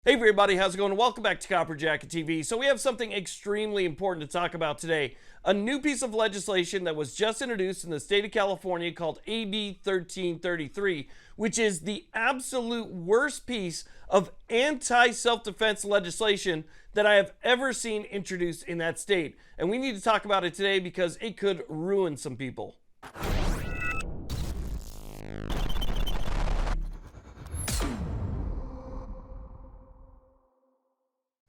Hey everybody, how's it going? Welcome back to Copper Jacket TV. So we have something extremely important to talk about today. A new piece of legislation that was just introduced in the state of California called AB 1333, which is the absolute worst piece of anti-self-defense legislation that I have ever seen introduced in that state. And we need to talk about it today because it could ruin some people.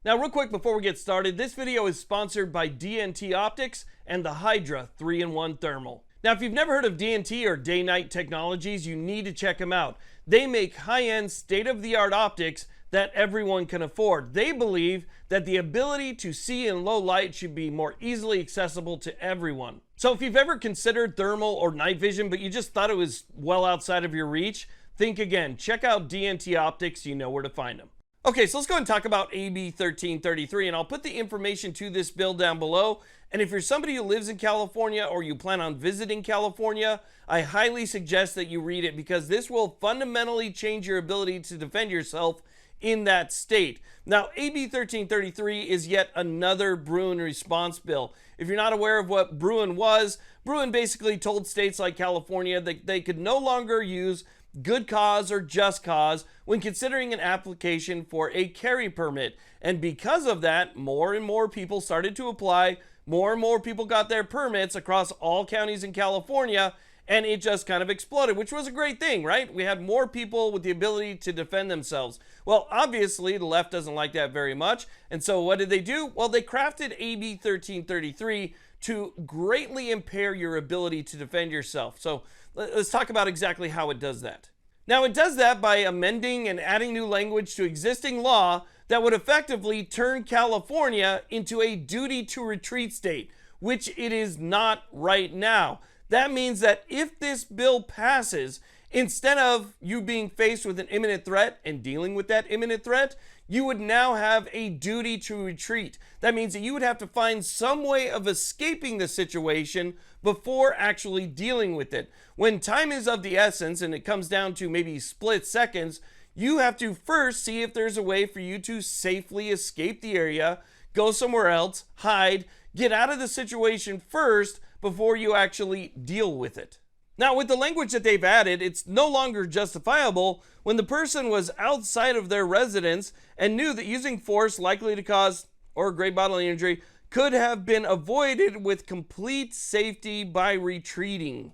Now, real quick before we get started, this video is sponsored by DNT Optics and the Hydra 3-in-1 Thermal. Now, if you've never heard of DNT or day-night technologies, you need to check them out. They make high-end, state-of-the-art optics that everyone can afford. They believe that the ability to see in low light should be more easily accessible to everyone. So if you've ever considered thermal or night vision, but you just thought it was well outside of your reach, think again. Check out DNT Optics, you know where to find them. Okay, so let's go ahead and talk about AB 1333, and I'll put the information to this bill down below. And if you're somebody who lives in California or you plan on visiting California, I highly suggest that you read it because this will fundamentally change your ability to defend yourself in that state. Now, AB 1333 is yet another Bruin response bill. If you're not aware of what Bruin was, Bruin basically told states like California that they could no longer use good cause or just cause when considering an application for a carry permit. And because of that, more and more people started to apply, more and more people got their permits across all counties in California, and it just kind of exploded, which was a great thing, right? We had more people with the ability to defend themselves. Well, obviously, the left doesn't like that very much, and so what did they do? Well, they crafted AB 1333 to greatly impair your ability to defend yourself. So let's talk about exactly how it does that. Now, it does that by amending and adding new language to existing law that would effectively turn California into a duty to retreat state, which it is not right now. That means that if this bill passes, instead of you being faced with an imminent threat and dealing with that imminent threat, you would now have a duty to retreat. That means that you would have to find some way of escaping the situation before actually dealing with it. When time is of the essence and it comes down to maybe split seconds, you have to first see if there's a way for you to safely escape the area, go somewhere else, hide, get out of the situation first before you actually deal with it. Now, with the language that they've added, it's no longer justifiable when the person was outside of their residence and knew that using force likely to cause or great bodily injury could have been avoided with complete safety by retreating.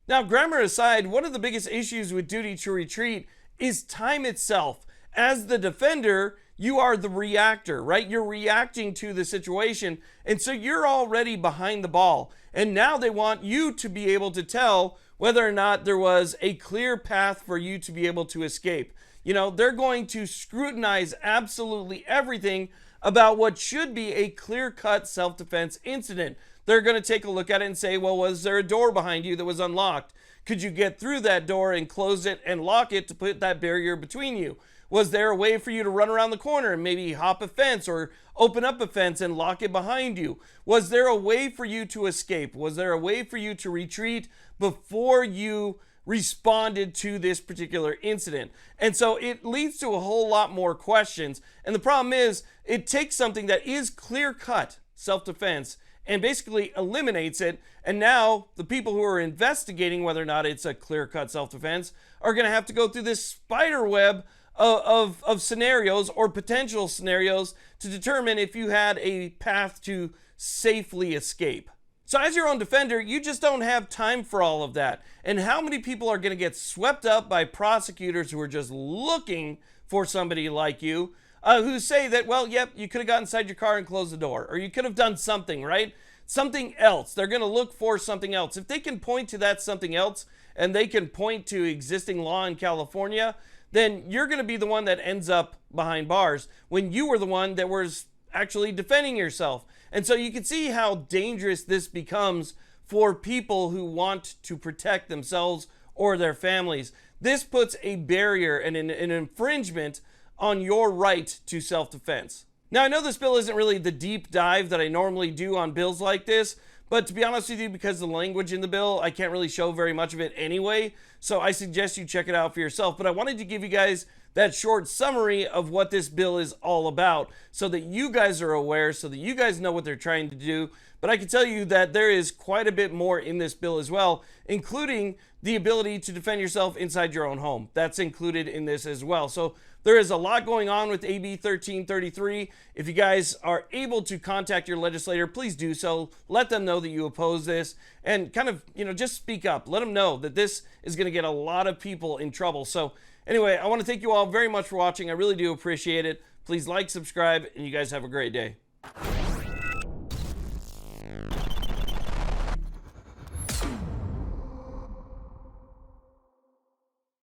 Now, grammar aside, one of the biggest issues with duty to retreat is time itself. As the defender, you are the reactor, right? You're reacting to the situation, and so you're already behind the ball. And now they want you to be able to tell whether or not there was a clear path for you to be able to escape. You know, they're going to scrutinize absolutely everything about what should be a clear-cut self-defense incident. They're going to take a look at it and say, well, was there a door behind you that was unlocked? Could you get through that door and close it and lock it to put that barrier between you? Was there a way for you to run around the corner and maybe hop a fence or open up a fence and lock it behind you? Was there a way for you to escape? Was there a way for you to retreat before you responded to this particular incident? And so it leads to a whole lot more questions. And the problem is, it takes something that is clear-cut self-defense and basically eliminates it. And now the people who are investigating whether or not it's a clear-cut self-defense are going to have to go through this spider web of scenarios or potential scenarios to determine if you had a path to safely escape. So as your own defender, you just don't have time for all of that. And how many people are going to get swept up by prosecutors who are just looking for somebody like you, who say that, well, yep, you could have got inside your car and closed the door, or you could have done something, right? Something else. They're going to look for something else. If they can point to that something else, and they can point to existing law in California, then you're going to be the one that ends up behind bars when you were the one that was actually defending yourself. And so you can see how dangerous this becomes for people who want to protect themselves or their families. This puts a barrier and an infringement on your right to self-defense. Now, I know this bill isn't really the deep dive that I normally do on bills like this, but to be honest with you, because the language in the bill, I can't really show very much of it anyway, so I suggest you check it out for yourself. But I wanted to give you guys that short summary of what this bill is all about so that you guys are aware, so that you guys know what they're trying to do. But I can tell you that there is quite a bit more in this bill as well, including the ability to defend yourself inside your own home. That's included in this as well. So there is a lot going on with AB 1333. If you guys are able to contact your legislator, please do so. Let them know that you oppose this and kind of, just speak up. Let them know that this is going to get a lot of people in trouble. So anyway, I want to thank you all very much for watching. I really do appreciate it. Please like, subscribe, and you guys have a great day.